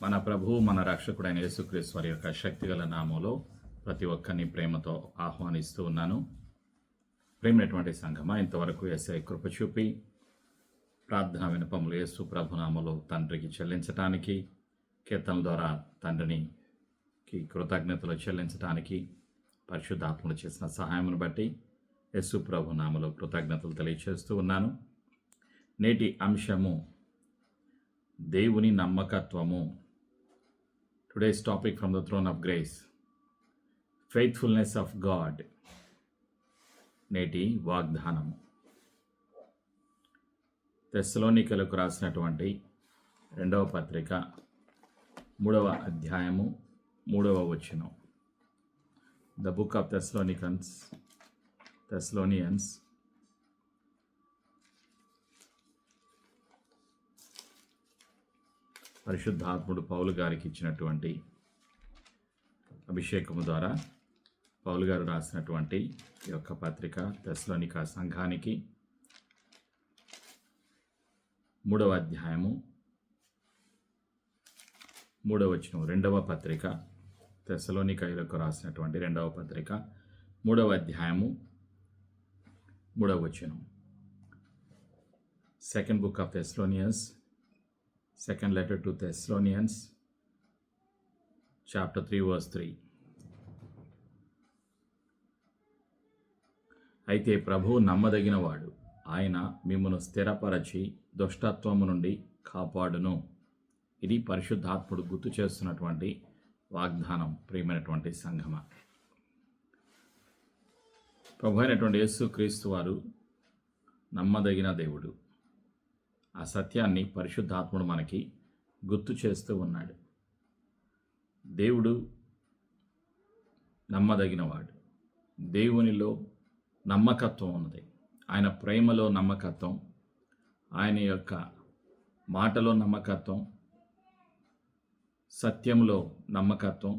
మన ప్రభువు మన రక్షకుడైన యేసుక్రీస్తు వారి యొక్క శక్తిగల నామంలో ప్రతి ఒక్కరిని ప్రేమతో ఆహ్వానిస్తూ ఉన్నాను. ప్రేమైనటువంటి సంఘమా, ఇంతవరకు యేసయ్య కృప చూపి ప్రార్థనా వినపములు యేసు ప్రభు నామములో తండ్రికి చెల్లించటానికి, కీర్తనల ద్వారా తండ్రికి కృతజ్ఞతలు చెల్లించటానికి పరిశుద్ధాత్ముడు చేసిన సహాయమును బట్టి యేసు ప్రభు నామములో కృతజ్ఞతలు తెలియచేస్తూ ఉన్నాను. నేటి అంశము దేవుని నమ్మకత్వము. Today's topic from the throne of grace, faithfulness of God. నేటి వాగ్దానము తెస్సలోనికలకు రాసినటువంటి 2వ పత్రిక 3వ అధ్యాయము 3వ వచనం. The book of Thessalonians పరిశుద్ధాత్ముడు పౌలు గారికి ఇచ్చినటువంటి అభిషేకము ద్వారా పౌలు గారు రాసినటువంటి ఈ యొక్క పత్రిక తెస్సలోనిక సంఘానికి 3వ అధ్యాయము 3వ వచనం. 2వ పత్రిక తెస్సలోనికయులకు రాసినటువంటి 2వ పత్రిక 3వ అధ్యాయము 3వ వచనం. Second book of Thessalonians, second letter to Thessalonians, chapter 3 verse 3. అయితే ప్రభువు నమ్మదగినవాడు, ఆయన మిమ్మును స్థిరపరచి దుష్టత్వము నుండి కాపాడును. ఇది పరిశుద్ధాత్ముడు గుర్తు చేస్తున్నటువంటి వాగ్దానం. ప్రియమైనటువంటి సంఘమా, ప్రభు అయినటువంటి యేసుక్రీస్తు వారు నమ్మదగిన దేవుడు. ఆ సత్యాన్ని పరిశుద్ధాత్ముడు మనకి గుర్తు చేస్తూ ఉన్నాడు. దేవుడు నమ్మదగినవాడు. దేవునిలో నమ్మకత్వం ఉన్నది. ఆయన ప్రేమలో నమ్మకత్వం, ఆయన యొక్క మాటలో నమ్మకత్వం, సత్యంలో నమ్మకత్వం,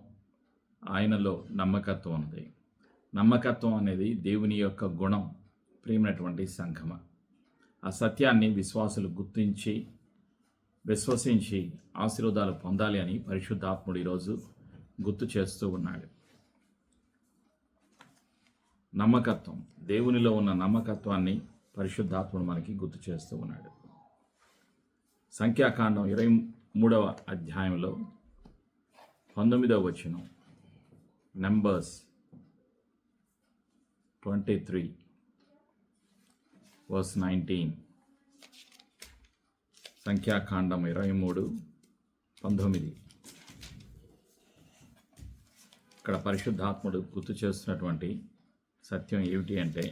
ఆయనలో నమ్మకత్వం ఉన్నది. నమ్మకత్వం అనేది దేవుని యొక్క గుణం. ప్రియమైనటువంటి సంఘమ, ఆ సత్యాన్ని విశ్వాసులు గుర్తించి విశ్వసించి ఆశీర్వాదాలు పొందాలి అని పరిశుద్ధాత్ముడు ఈరోజు గుర్తు చేస్తూ ఉన్నాడు. నమ్మకత్వం, దేవునిలో ఉన్న నమ్మకత్వాన్ని పరిశుద్ధాత్ముడు మనకి గుర్తు చేస్తూ ఉన్నాడు. సంఖ్యాకాండం 23వ అధ్యాయంలో 19వ వచనం, నంబర్స్ 23 verse 19. సంఖ్యాకాండం 23:19. ఇక్కడ పరిశుద్ధాత్ముడు గుర్తు చేస్తున్నటువంటి సత్యం ఏమిటి అంటే,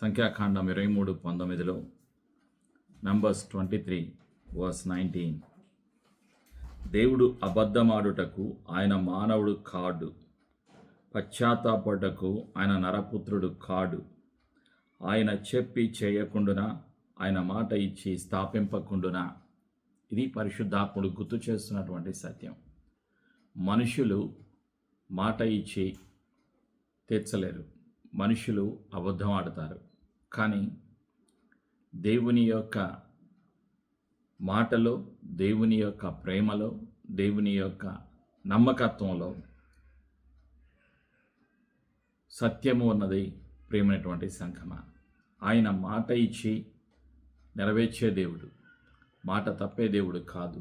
సంఖ్యాకాండం 23:19లో నంబర్స్ 23 verse 19, దేవుడు అబద్ధమాడుటకు ఆయన మానవుడు కాడు, పశ్చాత్తాపడుటకు ఆయన నరపుత్రుడు కాడు, ఆయన చెప్పి చేయకుండునా, ఆయన మాట ఇచ్చి స్థాపింపకుండునా. ఇది పరిశుద్ధాత్ముడు గుర్తు చేస్తున్నటువంటి సత్యం. మనుషులు మాట ఇచ్చి తీర్చలేరు. మనుషులు అబద్ధం ఆడతారు. కానీ దేవుని యొక్క మాటలో, దేవుని యొక్క ప్రేమలో, దేవుని యొక్క నమ్మకత్వంలో సత్యము ఉన్నది. ప్రేమైనటువంటి సంఘమా, ఆయన మాట ఇచ్చి నెరవేర్చే దేవుడు, మాట తప్పే దేవుడు కాదు.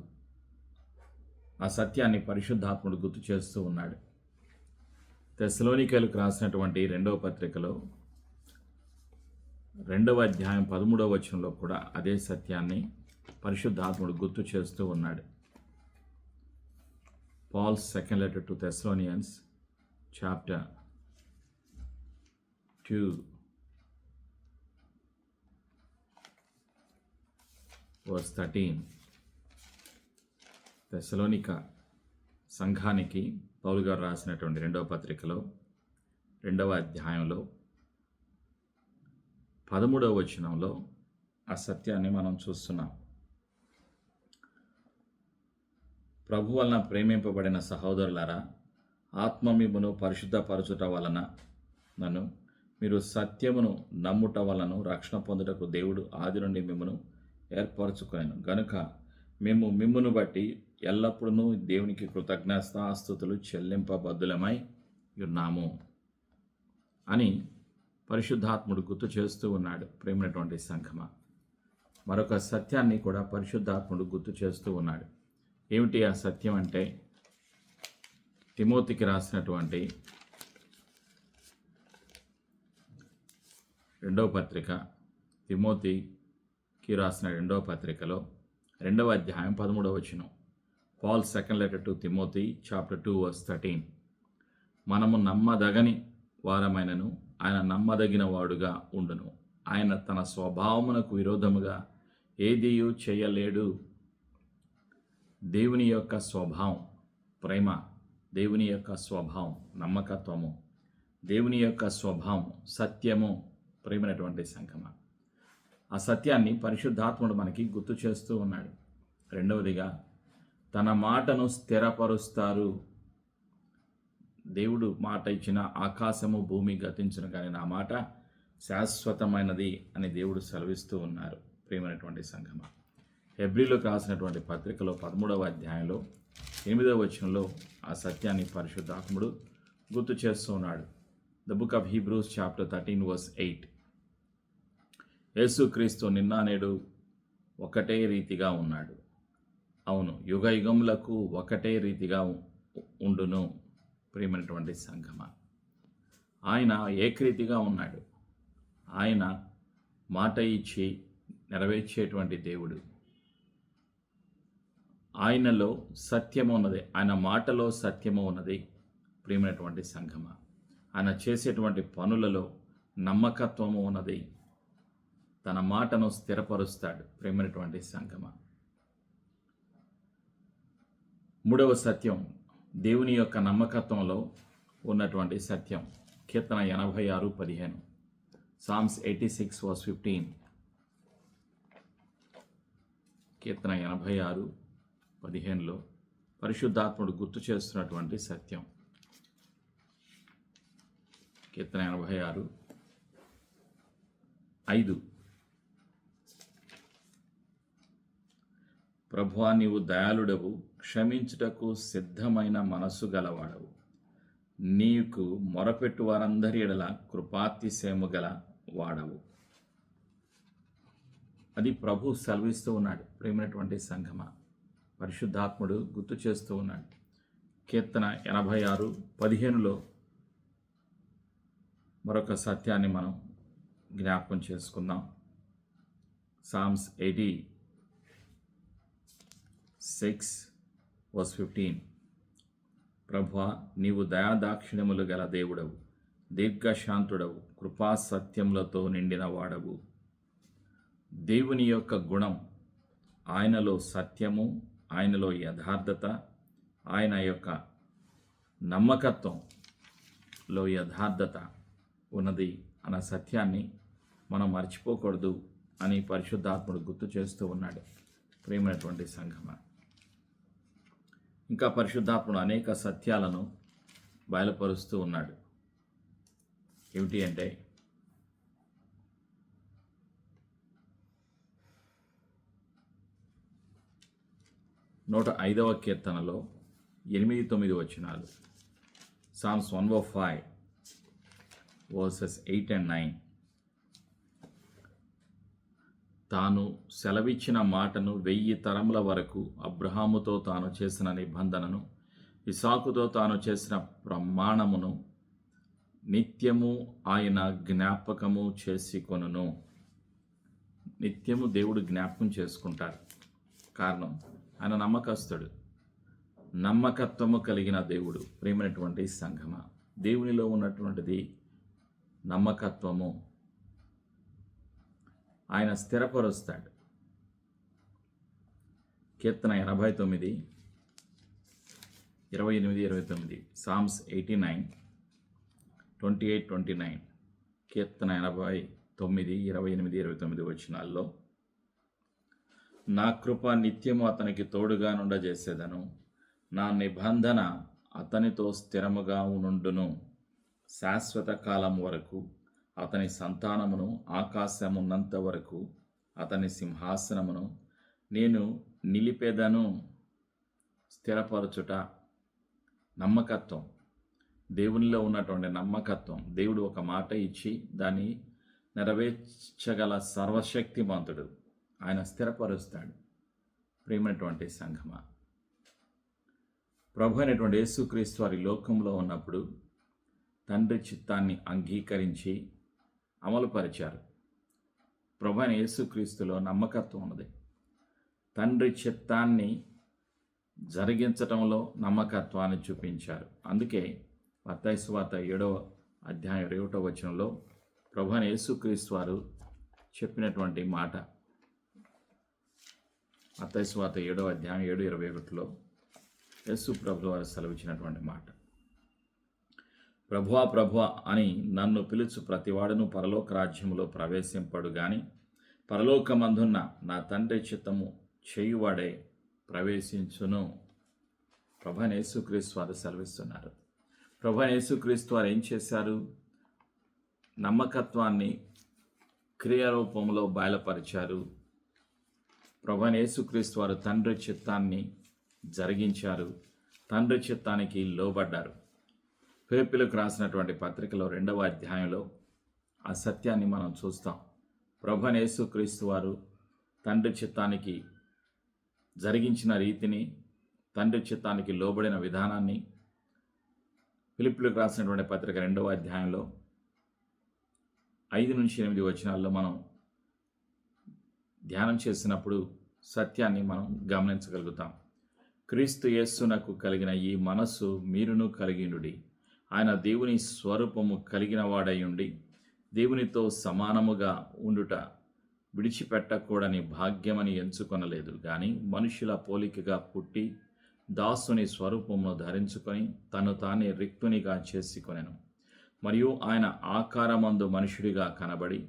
ఆ సత్యాన్ని పరిశుద్ధాత్ముడు గుర్తు చేస్తూ ఉన్నాడు. తెస్సలోనికయులకు రాసినటువంటి 2వ పత్రికలో 2వ అధ్యాయం 13వ వచనంలో కూడా అదే సత్యాన్ని పరిశుద్ధాత్ముడు గుర్తు చేస్తూ ఉన్నాడు. Paul's second letter to Thessalonians, chapter 2 verse 13. తెస్సలోనిక సంఘానికి పౌలు గారు రాసినటువంటి 2వ పత్రికలో 2వ అధ్యాయంలో 13వ వచనంలో ఆ సత్యాన్ని మనం చూస్తున్నాం. ప్రభు వలన ప్రేమింపబడిన సహోదరులారా, ఆత్మ మిమ్మును పరిశుద్ధపరచుట వలన నన్ను మీరు సత్యమును నమ్ముట వలన రక్షణ పొందుటకు దేవుడు ఆది నుండి మిమ్మును ఏర్పరచుకొనెను. గనుక మేము మిమ్మును బట్టి ఎల్లప్పుడూ దేవునికి కృతజ్ఞతాస్తుతులు చెల్లింపబద్దులమై ఉన్నాము అని పరిశుద్ధాత్ముడు గుర్తు చేస్తూ ఉన్నాడు. ప్రేమైనటువంటి సంఘమా, మరొక సత్యాన్ని కూడా పరిశుద్ధాత్ముడు గుర్తు చేస్తూ ఉన్నాడు. ఏమిటి ఆ సత్యం అంటే, తిమోతికి రాసినటువంటి 2వ పత్రిక, తిమోతికి రాసిన 2వ పత్రికలో 2వ అధ్యాయం 13వ వచనం. Paul second letter to Timothy chapter 2 verse 13. మనము నమ్మదగని వారమైనను ఆయన నమ్మదగిన వాడుగా ఉండును. ఆయన తన స్వభావమునకు విరోధముగా ఏదియూ చేయలేడు. దేవుని యొక్క స్వభావం ప్రేమ, దేవుని యొక్క స్వభావం నమ్మకత్వము, దేవుని యొక్క స్వభావం సత్యము. ప్రేమైనటువంటి సంఘమా, ఆ సత్యాన్ని పరిశుద్ధాత్ముడు మనకి గుర్తు చేస్తూ ఉన్నాడు. రెండవదిగా, తన మాటను స్థిరపరుస్తారు. దేవుడు మాట ఇచ్చిన ఆకాశము భూమి గతించును, కానీ నా మాట శాశ్వతమైనది అని దేవుడు సెలవిస్తూ ఉన్నారు. ప్రియమైనటువంటి సంఘమా, హెబ్రీలోకి రాసినటువంటి పత్రికలో 13వ అధ్యాయంలో 8వ వచనంలో ఆ సత్యాన్ని పరిశుద్ధాత్ముడు గుర్తు చేస్తూ ఉన్నాడు. The book of Hebrews chapter 13 verse 8. యేసుక్రీస్తు నిన్న నేడు ఒకటే రీతిగా ఉన్నాడు. అవును, యుగ యుగములకు ఒకటే రీతిగా ఉండును. ప్రియమైనటువంటి సంఘమా, ఆయన ఏకరీతిగా ఉన్నాడు. ఆయన మాట ఇచ్చి నెరవేర్చేటువంటి దేవుడు. ఆయనలో సత్యము ఉన్నది, ఆయన మాటలో సత్యము ఉన్నది. ప్రియమైనటువంటి సంఘమా, ఆయన చేసేటువంటి పనులలో నమ్మకత్వము ఉన్నది. తన మాటను స్థిరపరుస్తాడు. ప్రియమైనటువంటి సంఘమా, మూడవ సత్యం దేవుని యొక్క నమ్మకత్వంలో ఉన్నటువంటి సత్యం. కీర్తన 86:15. Psalms 86 verse 15. కీర్తన 86:15లో పరిశుద్ధాత్ముడు గుర్తు చేస్తున్నటువంటి సత్యం. కీర్తన 86:5. ప్రభువా, నీవు దయాళుడవు, క్షమించుటకు సిద్ధమైన మనస్సు గలవాడవు. నీకు మొరపెట్టు వారందరి ఎడల కృపాతిశయము గల వాడవు. అది ప్రభు సెలవిస్తూ ఉన్నాడు. ప్రేమైనటువంటి సంఘమా, పరిశుద్ధాత్ముడు గుర్తు చేస్తూ ఉన్నాడు. కీర్తన 86:15లో మరొక సత్యాన్ని మనం జ్ఞాపకం చేసుకుందాం. Psalms 86 verse 15. ప్రభువా, నీవు దయాదాక్షిణ్యములు గల దేవుడవు, దీర్ఘశాంతుడవు, కృపా సత్యములతో నిండిన వాడవు. దేవుని యొక్క గుణం, ఆయనలో సత్యము, ఆయనలో యథార్థత, ఆయన యొక్క నమ్మకత్వంలో యథార్థత ఉన్నది అన్న సత్యాన్ని మనం మర్చిపోకూడదు అని పరిశుద్ధాత్ముడు గుర్తు చేస్తూ ఉన్నాడు. ప్రియమైనటువంటి సంఘమా, ఇంకా పరిశుద్ధాత్ముడు అనేక సత్యాలను బయలుపరుస్తూ ఉన్నాడు. ఏమిటి అంటే, 105వ కీర్తనలో 8-9 వచనాలు. Psalms 105 verses 8 and 9. తాను సెలవిచ్చిన మాటను 1000 తరముల వరకు, అబ్రహాముతో తాను చేసిన నిబంధనను, ఇసాకుతో తాను చేసిన ప్రమాణమును నిత్యము ఆయన జ్ఞాపకము చేసుకొనును. నిత్యము దేవుడు జ్ఞాపకం చేసుకుంటారు. కారణం, ఆయన నమ్మకస్తుడు, నమ్మకత్వము కలిగిన దేవుడు. ప్రియమైనటువంటి సంఘమా, దేవునిలో ఉన్నటువంటిది నమ్మకత్వము. ఆయన స్థిరపరుస్తాడు. కీర్తన 89, 28-29. సామ్స్ 89, 28-29. కీర్తన 89, 28-29 వచనాల్లో, నా కృప నిత్యము అతనికి తోడుగా నుండజేసేదను, నా నిబంధన అతనితో స్థిరముగా నుండును. శాశ్వత కాలం వరకు అతని సంతానమును, ఆకాశమున్నంత వరకు అతని సింహాసనమును నేను నిలిపెదను. స్థిరపరచుట, నమ్మకత్వం, దేవునిలో ఉన్నటువంటి నమ్మకత్వం. దేవుడు ఒక మాట ఇచ్చి దాన్ని నెరవేర్చగల సర్వశక్తిమంతుడు. ఆయన స్థిరపరుస్తాడు. ప్రియమైనటువంటి సంఘమా, ప్రభు అయినటువంటి యేసుక్రీస్తు వారి లోకంలో ఉన్నప్పుడు తండ్రి చిత్తాన్ని అంగీకరించి అమలుపరిచారు. ప్రభు అయిన యేసుక్రీస్తులో నమ్మకత్వం ఉన్నది. తండ్రి చిత్తాన్ని జరిగించటంలో నమ్మకత్వాన్ని చూపించారు. అందుకే మత్తయి సువార్త 7వ అధ్యాయం 21వ వచనంలో ప్రభు అయిన యేసుక్రీస్తు వారు చెప్పినటువంటి మాట, మత్తయి సువార్త 7వ అధ్యాయం 7:21లో యేసు ప్రభు వారు సెలవిచ్చినటువంటి మాట, ప్రభువా ప్రభువా అని నన్ను పిలుచు ప్రతివాడును పరలోక రాజ్యములో ప్రవేశింపడు గాని పరలోకమందున్న నా తండ్రి చిత్తము చేయువాడే ప్రవేశించును. ప్రభు అయిన యేసుక్రీస్తు వారు సెలవిస్తున్నారు. ప్రభు అయిన యేసుక్రీస్తు వారు ఏం చేశారు? నమ్మకత్వాన్ని క్రియారూపంలో బయలుపరిచారు. ప్రభు అయిన యేసుక్రీస్తు వారు తండ్రి చిత్తాన్ని జరిగించారు. తండ్రి చిత్తానికి లోబడ్డారు. ఫిలిప్పీలకు రాసినటువంటి పత్రికలో 2వ అధ్యాయంలో ఆ సత్యాన్ని మనం చూస్తాం. ప్రభు అయిన యేసుక్రీస్తు వారు తండ్రి చిత్తానికి జరిగించిన రీతిని, తండ్రి చిత్తానికి లోబడిన విధానాన్ని ఫిలిప్పీలకు రాసినటువంటి పత్రిక 2వ అధ్యాయంలో 5-8 వచనాల్లో మనం ధ్యానం చేసినప్పుడు సత్యాన్ని మనం గమనించగలుగుతాం. క్రీస్తు యేసునకు కలిగిన ఈ మనస్సు మీరును కలిగినుడి. ఆయన దేవుని స్వరూపము కలిగిన వాడయుండి దేవునితో సమానముగా ఉండుట విడిచిపెట్టకూడని భాగ్యమని ఎంచుకొనలేదు కానీ మనుషుల పోలికగా పుట్టి దాసుని స్వరూపమును ధరించుకొని తను తానే రిక్తునిగా చేసుకొనెను. మరియు ఆయన ఆకారమందు మనుషుడిగా కనబడి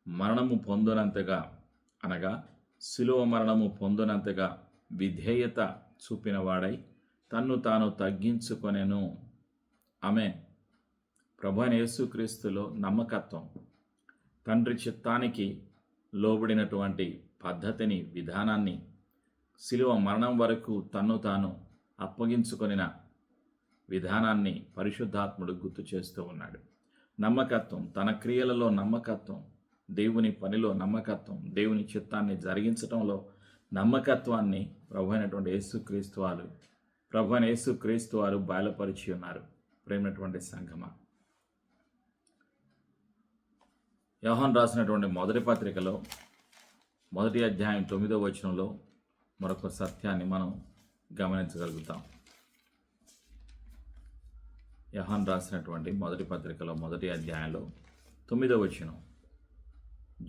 మరణము పొందునంతగా, అనగా శిలువ మరణము పొందునంతగా విధేయత చూపినవాడై తన్ను తాను తగ్గించుకొనెను. ఆమేన్. ప్రభు అయిన యేసుక్రీస్తులో నమ్మకత్వం, తండ్రి చిత్తానికి లోబడినటువంటి పద్ధతిని, విధానాన్ని, శిలువ మరణం వరకు తన్ను తాను అప్పగించుకొనిన విధానాన్ని పరిశుద్ధాత్ముడు గుర్తు చేస్తూ ఉన్నాడు. నమ్మకత్వం, తన క్రియలలో నమ్మకత్వం, దేవుని పనిలో నమ్మకత్వం, దేవుని చిత్తాన్ని జరిగించడంలో నమ్మకత్వాన్ని ప్రభు అయినటువంటి యేసుక్రీస్తు వారు బయలుపరిచి ఉన్నారు. ప్రేమైనటువంటి సంఘమా, యోహాను రాసినటువంటి మొదటి పత్రికలో 1వ అధ్యాయం 9వ వచనంలో మరొక సత్యాన్ని మనం గమనించగలుగుతాం. యోహాను రాసినటువంటి మొదటి పత్రికలో 1వ అధ్యాయంలో 9వ వచనం,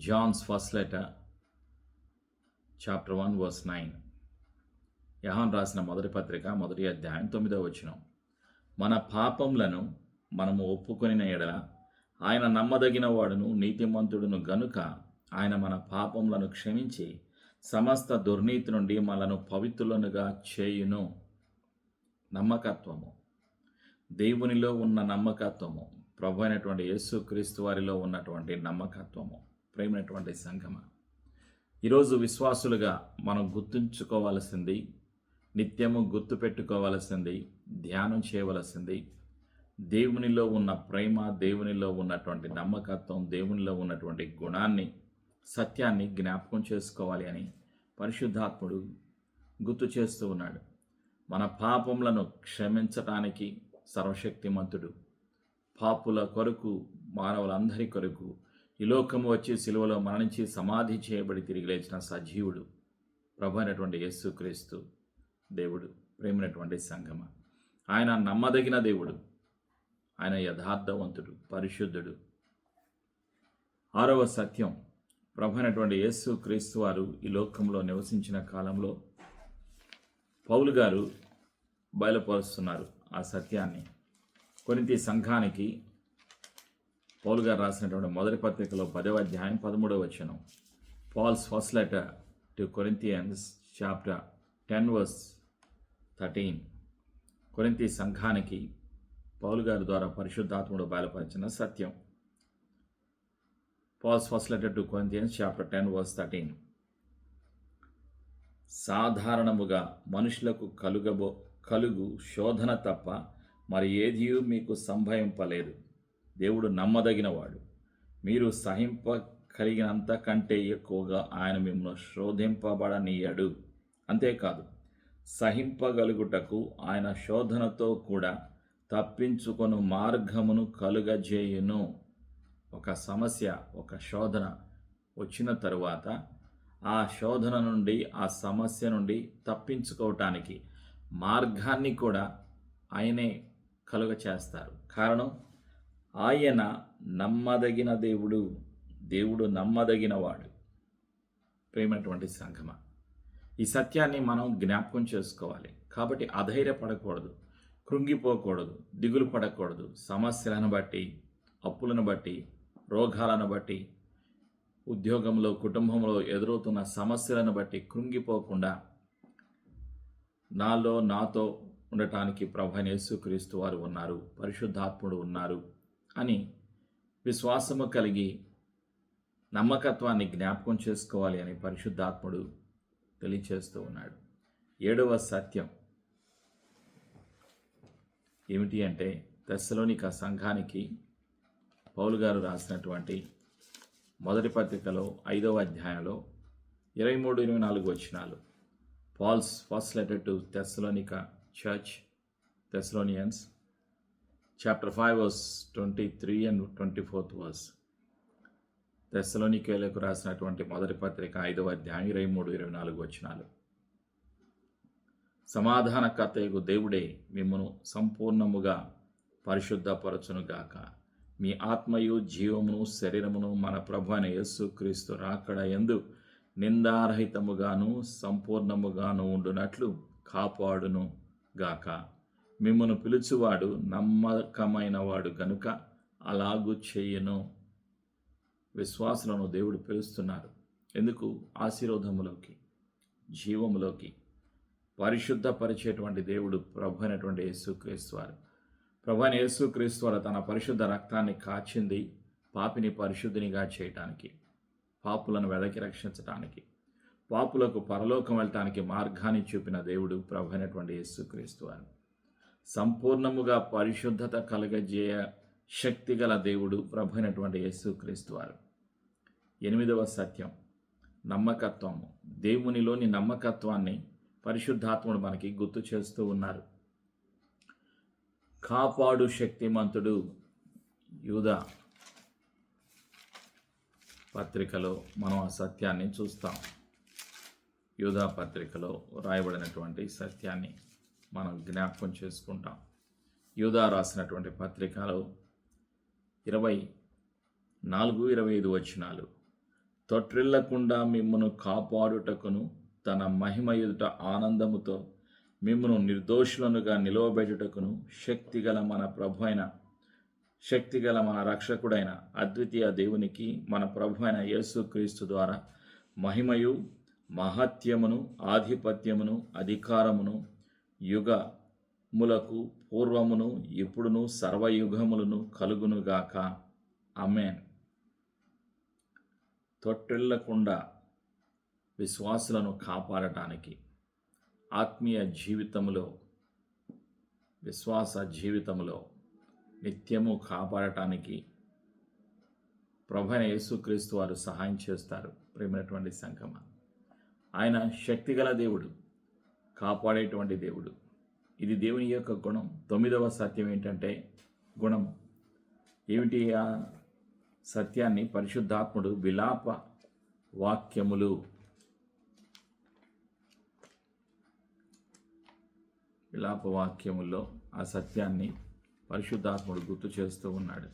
John's first letter chapter 1 verse 9. యోహాను రాసిన మొదటి పత్రిక 1వ అధ్యాయం 9వ వచనం, మన పాపములను మనము ఒప్పుకొనిన ఎడల ఆయన నమ్మదగిన వాడును నీతిమంతుడును గనుక ఆయన మన పాపములను క్షమించి సమస్త దుర్నీతి నుండి మనలను పవిత్రులనుగా చేయును. నమ్మకత్వము, దేవునిలో ఉన్న నమ్మకత్వము, ప్రభు అయినటువంటి యేసుక్రీస్తు వారిలో ఉన్నటువంటి నమ్మకత్వము. ప్రేమైనటువంటి సంఘమా, ఈరోజు విశ్వాసులుగా మనం గుర్తుంచుకోవాల్సింది, నిత్యము గుర్తుపెట్టుకోవాల్సింది, ధ్యానం చేయవలసింది, దేవునిలో ఉన్న ప్రేమ, దేవునిలో ఉన్నటువంటి నమ్మకత్వం, దేవునిలో ఉన్నటువంటి గుణాన్ని, సత్యాన్ని జ్ఞాపకం చేసుకోవాలి అని పరిశుద్ధాత్ముడు గుర్తు చేస్తూ ఉన్నాడు. మన పాపములను క్షమించటానికి సర్వశక్తిమంతుడు, పాపుల కొరకు, మానవులందరి కొరకు ఈ లోకము వచ్చి సిలువలో మరణించి సమాధి చేయబడి తిరిగి లేచిన సజీవుడు ప్రభు అయినటువంటి యేసుక్రీస్తు దేవుడు. ప్రేమైనటువంటి సంఘమ, ఆయన నమ్మదగిన దేవుడు, ఆయన యథార్థవంతుడు, పరిశుద్ధుడు. 6వ సత్యం, ప్రభు అయినటువంటి యేసుక్రీస్తు వారు ఈ లోకంలో నివసించిన కాలంలో పౌలు గారు బయలుపరుస్తున్నారు ఆ సత్యాన్ని. కొరింథీ సంఘానికి పౌలు గారు రాసినటువంటి మొదటి పత్రికలో 10వ అధ్యాయం 13వ వచనం, Paul's first letter to Corinthians chapter 10 verse 13. కొరింథీ సంఘానికి పౌలు గారి ద్వారా పరిశుద్ధాత్ముడు బయలుపరిచిన సత్యం. Paul's first letter to Corinthians chapter 10 verse 13. సాధారణముగా మనుషులకు కలుగు శోధన తప్ప మరి ఏదీ మీకు సంభవింపలేదు. దేవుడు నమ్మదగినవాడు. మీరు సహింప కలిగినంత కంటే ఎక్కువగా ఆయన మిమ్మల్ని శోధింపబడనీయడు. అంతేకాదు, సహింపగలుగుటకు ఆయన శోధనతో కూడా తప్పించుకొను మార్గమును కలుగజేయును. ఒక సమస్య, ఒక శోధన వచ్చిన తరువాత ఆ శోధన నుండి, ఆ సమస్య నుండి తప్పించుకోవటానికి మార్గాన్ని కూడా ఆయనే కలుగ చేస్తారు. కారణం, ఆయన నమ్మదగిన దేవుడు. దేవుడు నమ్మదగినవాడు. ప్రేమైనటువంటి సంఘమ, ఈ సత్యాన్ని మనం జ్ఞాపకం చేసుకోవాలి. కాబట్టి అధైర్యపడకూడదు, కృంగిపోకూడదు, దిగులు పడకూడదు. సమస్యలను బట్టి, అప్పులను బట్టి, రోగాలను బట్టి, ఉద్యోగంలో, కుటుంబంలో ఎదురవుతున్న సమస్యలను బట్టి కృంగిపోకుండా నాతో ఉండటానికి ప్రభువైన యేసుక్రీస్తు వారు ఉన్నారు, పరిశుద్ధాత్ముడు ఉన్నారు అని విశ్వాసము కలిగి నమ్మకత్వాన్ని జ్ఞాపకం చేసుకోవాలి అని పరిశుద్ధాత్ముడు తెలియచేస్తూ ఉన్నాడు. 7వ సత్యం ఏమిటి అంటే, తెస్సలోనిక సంఘానికి పౌలు గారు రాసినటువంటి మొదటి పత్రికలో 5వ అధ్యాయంలో 23-24 వచనాలు. Paul's first letter to Thessalonica church, Thessalonians, chapter 5 verse 23 and 24th verse. తెస్సలోనికేయులకు రాసినటువంటి మొదటి పత్రిక 5వ అధ్యాయం 23-24 వచనాలు. సమాధానకర్తయగు దేవుడే మిమ్మును సంపూర్ణముగా పరిశుద్ధపరచునుగాక. మీ ఆత్మయు జీవమును శరీరమును మన ప్రభువైన యేసుక్రీస్తు రాకడ యందు నిందారహితముగాను సంపూర్ణముగాను ఉండునట్లు కాపాడును గాక. మిమ్మును పిలుచువాడు నమ్మకమైన వాడు గనుక అలాగూ చెయ్యను. విశ్వాసులను దేవుడు పిలుస్తున్నారు. ఎందుకు? ఆశీర్వాదములోకి, జీవములోకి. పరిశుద్ధపరిచేటువంటి దేవుడు ప్రభు అయినటువంటి యేసుక్రీస్తు వారు. ప్రభు అయిన యేసుక్రీస్తు వారు తన పరిశుద్ధ రక్తాన్ని కాచింది పాపిని పరిశుద్ధినిగా చేయటానికి, పాపులను వెదకి రక్షించటానికి, పాపులకు పరలోకం వెళ్ళటానికి మార్గాన్ని చూపిన దేవుడు ప్రభు అయినటువంటి యేసుక్రీస్తు వారు. సంపూర్ణముగా పరిశుద్ధత కలుగజేయ శక్తి గల దేవుడు ప్రభు అయినటువంటి యేసుక్రీస్తు వారు. 8వ సత్యం నమ్మకత్వము. దేవునిలోని నమ్మకత్వాన్ని పరిశుద్ధాత్ముడు మనకి గుర్తు చేస్తూ ఉన్నారు. కాపాడు శక్తిమంతుడు. యూదా పత్రికలో మనం ఆ సత్యాన్ని చూస్తాం. యూదా పత్రికలో రాయబడినటువంటి సత్యాన్ని మనం జ్ఞాపకం చేసుకుంటాం. యూదా రాసినటువంటి పత్రికలో 24-25 వచనాలు. తొట్రిల్లకుండా మిమ్మను కాపాడుటకును తన మహిమ ఎదుట ఆనందముతో మిమ్మను నిర్దోషులనుగా నిలవబెట్టుటకును శక్తిగల మన రక్షకుడైన అద్వితీయ దేవునికి మన ప్రభు అయిన యేసుక్రీస్తు ద్వారా మహిమయు మహత్యమును ఆధిపత్యమును అధికారమును యుగములకు పూర్వమును ఇప్పుడును సర్వయుగములను కలుగునుగాక. ఆమేన్. తొట్టిల్లకుండా విశ్వాసులను కాపాడటానికి, ఆత్మీయ జీవితంలో, విశ్వాస జీవితంలో నిత్యము కాపాడటానికి ప్రభువైన యేసుక్రీస్తు వారు సహాయం చేస్తారు. ప్రియమైనటువంటి సంఘమా, ఆయన శక్తిగల దేవుడు, కాపాడేటువంటి దేవుడు. ఇది దేవుని యొక్క గుణం. 9వ సత్యం ఏంటంటే గుణం. ఏమిటి ఆ సత్యాన్ని పరిశుద్ధాత్ముడు విలాప వాక్యములు, విలాప వాక్యముల్లో ఆ సత్యాన్ని పరిశుద్ధాత్ముడు గుర్తు చేస్తూ ఉన్నాడు.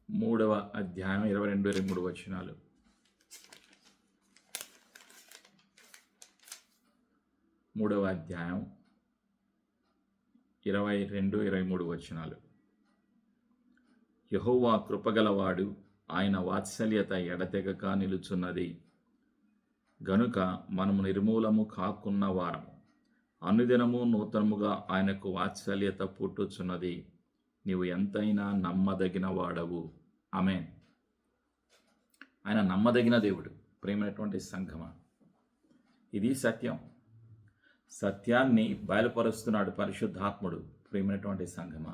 మూడవ అధ్యాయం 22-23 వచనాలు. మూడవ అధ్యాయం 22-23 వచనాలు. యెహోవా కృపగలవాడు, ఆయన వాత్సల్యత ఎడతెగక నిలుచున్నది. గనుక మనము నిర్మూలము కాకున్న వారము. అనుదినము నూతనముగా ఆయనకు వాత్సల్యత పుట్టుచున్నది. నీవు ఎంతైనా నమ్మదగిన వాడవు. ఆమేన్. ఆయన నమ్మదగిన దేవుడు. ప్రేమైనటువంటి సంఘమా, ఇది సత్యం. సత్యాన్ని బయలుపరుస్తున్నాడు పరిశుద్ధాత్ముడు. ప్రేమైనటువంటి సంఘమా,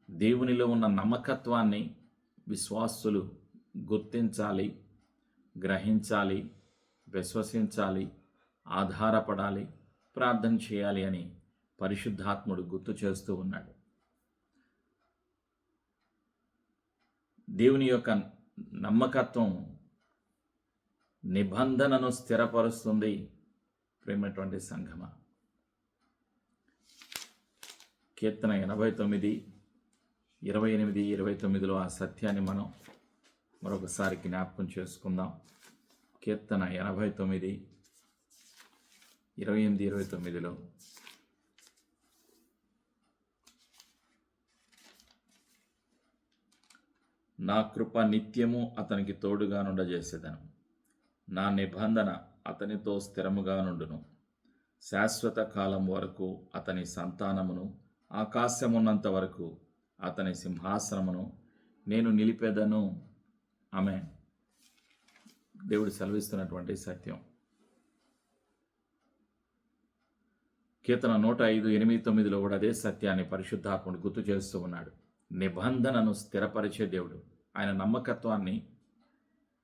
దేవునిలో ఉన్న నమ్మకత్వాన్ని విశ్వాసులు గుర్తించాలి, గ్రహించాలి, విశ్వసించాలి, ఆధారపడాలి, ప్రార్థన చేయాలి అని పరిశుద్ధాత్ముడు గుర్తు చేస్తూ ఉన్నాడు. దేవుని యొక్క నమ్మకత్వం నిబంధనను స్థిరపరుస్తుంది. ప్రేమైనటువంటి సంఘమా, కీర్తన 89, 28, 29లో ఆ సత్యాన్ని మనం మరొకసారి జ్ఞాపకం చేసుకుందాం. కీర్తన 89, 28, 29లో నా కృప నిత్యము అతనికి తోడుగా నుండజేసేదను. నా నిబంధన అతనితో స్థిరముగా నుండును. శాశ్వత కాలం వరకు అతని సంతానమును, ఆకాశమున్నంత వరకు అతని సింహాసనమును నేను నిలిపేదను. ఆమె దేవుడు సెలవిస్తున్నటువంటి సత్యం. కీర్తన 105, 8, 9లో కూడా అదే సత్యాన్ని పరిశుద్ధాత్ముడు గుర్తు చేస్తూ ఉన్నాడు. నిబంధనను స్థిరపరిచే దేవుడు. ఆయన నమ్మకత్వాన్ని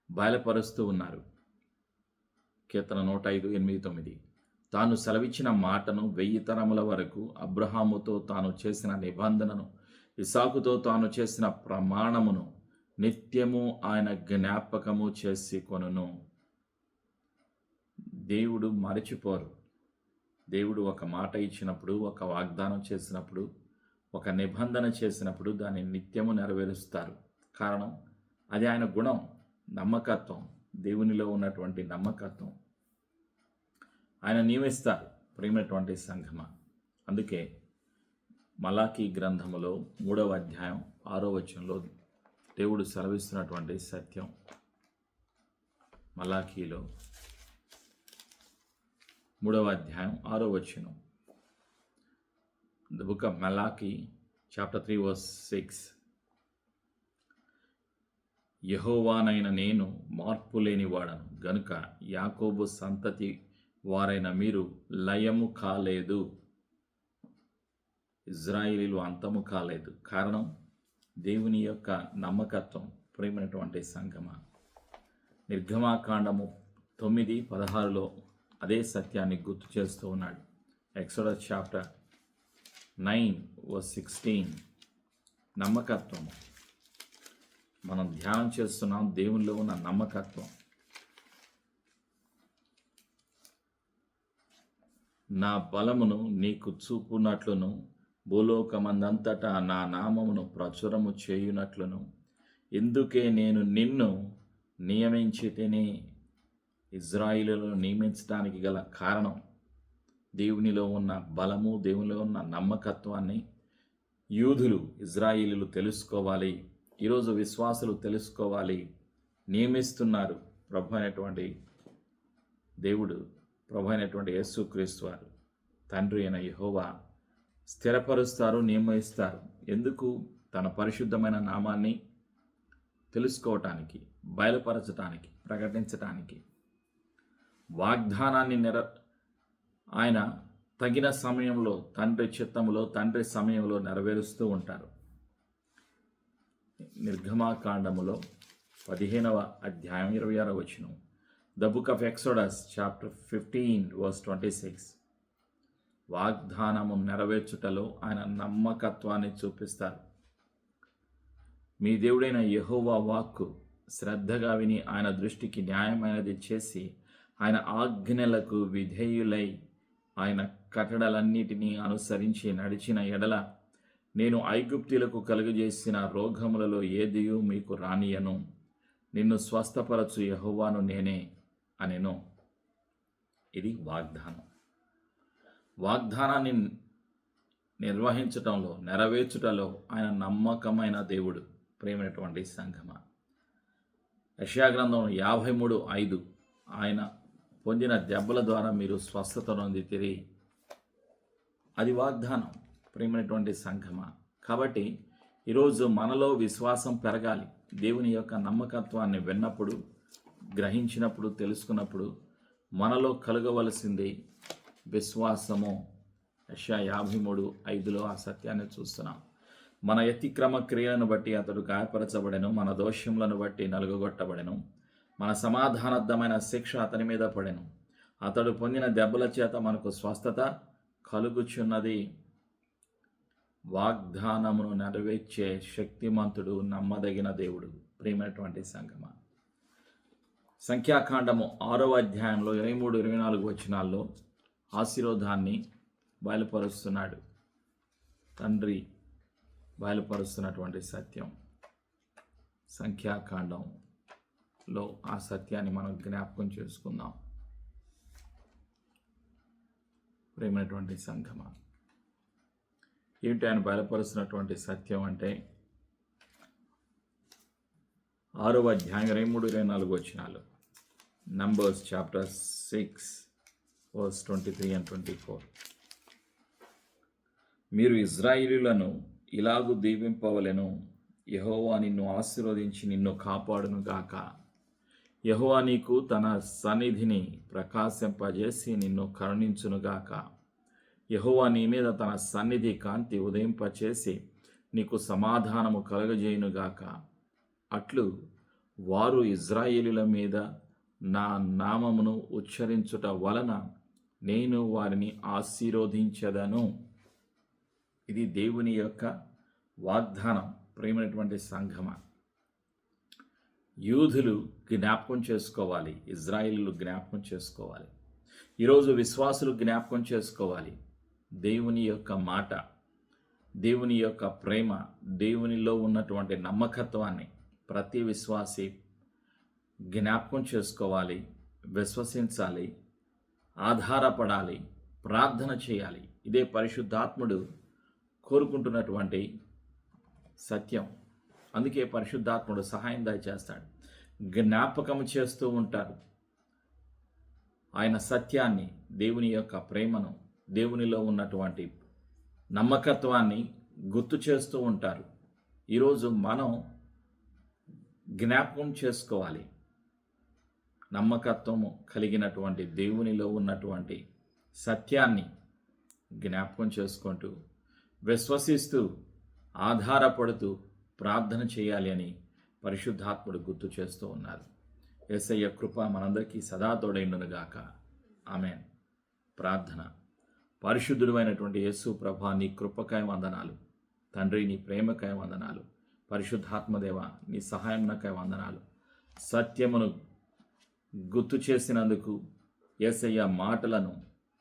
బయలుపరుస్తూ ఉన్నారు. కీర్తన 105, 8, 9 తాను సెలవిచ్చిన మాటను 1000 తరముల వరకు, అబ్రహాముతో తాను చేసిన నిబంధనను, ఇసాకుతో తాను చేసిన ప్రమాణమును నిత్యము ఆయన జ్ఞాపకము చేసి కొనును. దేవుడు మరచిపోరు. దేవుడు ఒక మాట ఇచ్చినప్పుడు, ఒక వాగ్దానం చేసినప్పుడు, ఒక నిబంధన చేసినప్పుడు దాన్ని నిత్యము నెరవేరుస్తారు. కారణం అది ఆయన గుణం, నమ్మకత్వం. దేవునిలో ఉన్నటువంటి నమ్మకత్వం ఆయన నియమిస్తారు. ప్రేమైనటువంటి సంఘమా, అందుకే మలాకీ గ్రంథములో 3వ అధ్యాయం 6వ వచనంలో దేవుడు సెలవిస్తున్నటువంటి సత్యం. మలాకీలో 3వ అధ్యాయం 6వ వచనం. The book of Malachi chapter 3 verse 6. యెహోవానైన నేను మార్పు లేనివాడను గనుక యాకోబు సంతతి వారైన మీరు లయము కాలేదు, ఇజ్రాయేలీలు అంతము కాలేదు. కారణం దేవుని యొక్క నమ్మకత్వం. ప్రేమైనటువంటి సంఘమా, నిర్గమాకాండము 9:16లో అదే సత్యాన్ని గుర్తు చేస్తూ ఉన్నాడు. Exodus chapter 9 verse 16 నమ్మకత్వము. మనం ధ్యానం చేస్తున్నాం దేవునిలో ఉన్న నమ్మకత్వం. నా బలమును నీకు చూపునట్లును, భూలోకమందంతటా నా నామమును ప్రచురము చేయునట్లును, ఎందుకే నేను నిన్ను నియమించితిని. ఇజ్రాయిలును నియమించడానికి గల కారణం దేవునిలో ఉన్న బలము, దేవునిలో ఉన్న నమ్మకత్వాన్ని యూదులు, ఇజ్రాయిలీలు తెలుసుకోవాలి. ఈరోజు విశ్వాసులు తెలుసుకోవాలి. నియమిస్తున్నారు ప్రభు అయినటువంటి దేవుడు, ప్రభు అయినటువంటి యేసుక్రీస్తు వారు, తండ్రి అయిన యెహోవా స్థిరపరుస్తారు, నియమిస్తారు. ఎందుకు? తన పరిశుద్ధమైన నామాన్ని తెలుసుకోవటానికి, బయలుపరచటానికి, ప్రకటించటానికి. వాగ్దానాన్ని ఆయన తగిన సమయంలో, తండ్రి చిత్తములో, తండ్రి సమయంలో నెరవేరుస్తూ ఉంటారు. నిర్గమాకాండములో 15వ అధ్యాయం 26వ వచనం. The book of exodus chapter 15 verse 26. వాగ్దానము నెరవేర్చుటలో ఆయన నమ్మకత్వాన్ని చూపిస్తారు. మీ దేవుడైన యెహోవా వాక్కు శ్రద్ధగా విని ఆయన దృష్టికి న్యాయమైనది చేసి ఆయన ఆజ్ఞలకు విధేయులై ఆయన కట్టడలన్నిటినీ అనుసరించి నడిచిన ఎడల నేను ఐగుప్తీయులకు కలుగజేసిన రోగములలో ఏదియూ మీకు రానియను. నిన్ను స్వస్థపరచు యెహోవాను నేనే అనెను. ఇది వాగ్దానం. వాగ్దానాన్ని నిర్వహించటంలో, నెరవేర్చుటలో ఆయన నమ్మకమైన దేవుడు. ప్రేమైనటువంటి సంఘమా, యెషయా గ్రంథం 53:5 ఆయన పొందిన దెబ్బల ద్వారా మీరు స్వస్థత నొందితిరి. అది వాగ్దానం ప్రియమైనటువంటి సంఘమా. కాబట్టి ఈరోజు మనలో విశ్వాసం పెరగాలి. దేవుని యొక్క నమ్మకత్వాన్ని విన్నప్పుడు, గ్రహించినప్పుడు, తెలుసుకున్నప్పుడు మనలో కలగవలసింది విశ్వాసము. యెషయా 53:5 ఆ సత్యాన్ని చూస్తున్నాం. మన అతిక్రమ క్రియలను బట్టి అతడు గాయపరచబడెను, మన దోషములను బట్టి నలుగగొట్టబడెను, మన సమాధానార్థమైన శిక్ష అతని మీద పడెను, అతడు పొందిన దెబ్బల చేత మనకు స్వస్థత కలుగుచున్నది. వాగ్దానమును నెరవేర్చే శక్తిమంతుడు, నమ్మదగిన దేవుడు. ప్రియమైనటువంటి సంగమా, సంఖ్యాకాండము 6వ అధ్యాయంలో 23-24 వచనాల్లో ఆశీర్వాదాన్ని బయలుపరుస్తున్నాడు. తండ్రి బయలుపరుస్తున్నటువంటి సత్యం. సంఖ్యాకాండంలో ఆ సత్యాన్ని మనం జ్ఞాపకం చేసుకుందాం. ప్రేమైనటువంటి సంఘమా, ఏంటి ఆయన బయలుపరుస్తున్నటువంటి సత్యం అంటే 6వ అధ్యాయం 23-24 వచనాలు. Numbers chapter 6 verse 23 and 24. మీరు ఇశ్రాయేలీయులను ఇలాగు దీవింపవలెను, యెహోవా నిన్ను ఆశీర్వదించి నిన్ను కాపాడును గాక. యెహోవా నీకు తన సన్నిధిని ప్రకాశింపజేసి నిన్ను కరుణించునుగాక. యెహోవా నీ మీద తన సన్నిధి కాంతి ఉదయింపచేసి నీకు సమాధానము కలుగజేయునుగాక. అట్లు వారు ఇశ్రాయేలీయుల మీద నా నామమును ఉచ్చరించుట వలన నేను వారిని ఆశీర్వదించెదను. ఇది దేవుని యొక్క వాగ్దానం. ప్రేమైనటువంటి సంఘమా, యూదులు జ్ఞాపకం చేసుకోవాలి, ఇశ్రాయేలీయులు జ్ఞాపకం చేసుకోవాలి, ఈరోజు విశ్వాసులు జ్ఞాపకం చేసుకోవాలి. దేవుని యొక్క మాట, దేవుని యొక్క ప్రేమ, దేవునిలో ఉన్నటువంటి నమ్మకత్వాన్ని ప్రతి విశ్వాసి జ్ఞాపకం చేసుకోవాలి, విశ్వసించాలి, ఆధారపడాలి, ప్రార్థన చేయాలి. ఇదే పరిశుద్ధాత్ముడు కోరుకుంటున్నటువంటి సత్యం. అందుకే పరిశుద్ధాత్ముడు సహాయం దయచేస్తాడు, జ్ఞాపకం చేస్తూ ఉంటారు. ఆయన సత్యాన్ని, దేవుని యొక్క ప్రేమను, దేవునిలో ఉన్నటువంటి నమ్మకత్వాన్ని గుర్తు చేస్తూ ఉంటారు. ఈరోజు మనం జ్ఞాపకం చేసుకోవాలి. నమ్మకత్వము కలిగినటువంటి దేవునిలో ఉన్నటువంటి సత్యాన్ని జ్ఞాపకం చేసుకుంటూ, విశ్వసిస్తూ, ఆధారపడుతూ ప్రార్థన చేయాలి అని పరిశుద్ధాత్ముడు గుర్తు చేస్తూ ఉన్నారు. యేసయ్య కృప మనందరికీ సదా తోడైండునుగాక. ఆమేన్. ప్రార్థన. పరిశుద్ధుడైనటువంటి యేసు ప్రభా, నీ కృపకాయ వందనాలు. తండ్రి, నీ ప్రేమకాయ వందనాలు. పరిశుద్ధాత్మదేవ, నీ సహాయంనకాయ వందనాలు. సత్యమును గుర్తు చేసినందుకు, యేసయ్య మాటలను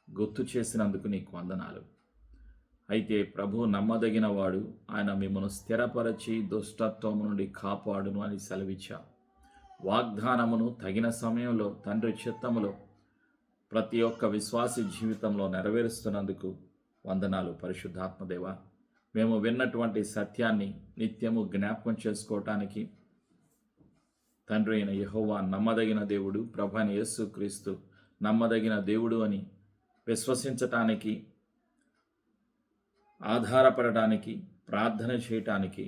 గుర్తు చేసినందుకు నీకు వందనాలు. అయితే ప్రభు నమ్మదగిన వాడు, ఆయన మిమ్మల్ని స్థిరపరచి దుష్టత్వము నుండి కాపాడును అని సెలవిచ్చావు. వాగ్దానమును తగిన సమయంలో తండ్రి చిత్తములో ప్రతి ఒక్క విశ్వాసి జీవితంలో నెరవేరుస్తున్నందుకు వందనాలు. పరిశుద్ధాత్మదేవ, మేము విన్నటువంటి సత్యాన్ని నిత్యము జ్ఞాపకం చేసుకోవటానికి తండ్రి అయిన యెహోవా నమ్మదగిన దేవుడు, ప్రభు అయిన యేసుక్రీస్తు నమ్మదగిన దేవుడు అని విశ్వసించటానికి, ఆధారపడటానికి, ప్రార్థన చేయటానికి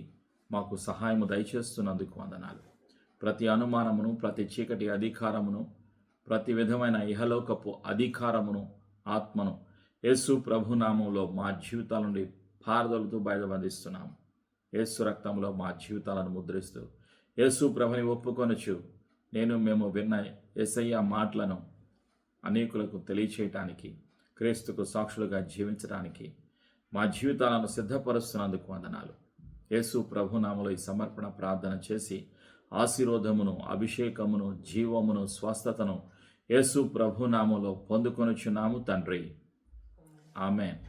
మాకు సహాయము దయచేస్తున్నందుకు వందనాలు. ప్రతి అనుమానమును, ప్రతి చీకటి అధికారమును, ప్రతి విధమైన ఇహలోకపు అధికారమును, ఆత్మను యేసు ప్రభునామంలో మా జీవితాల నుండి పారదలుతూ బయలుబంధిస్తున్నాము. యేసు రక్తంలో మా జీవితాలను ముద్రిస్తూ యేసు ప్రభుని ఒప్పుకొనొచ్చు మేము విన్న యేసయ్య మాటలను అనేకులకు తెలియచేయటానికి, క్రీస్తుకు సాక్షులుగా జీవించడానికి మా జీవితాలను సిద్ధపరుస్తున్నందుకు వందనాలు. యేసు ప్రభునామములో ఈ సమర్పణ ప్రార్థన చేసి ఆశీర్వాదమును, అభిషేకమును, జీవమును, స్వస్థతను యేసు ప్రభునామములో పొందుకొనుచున్నాము తండ్రి. ఆమేన్.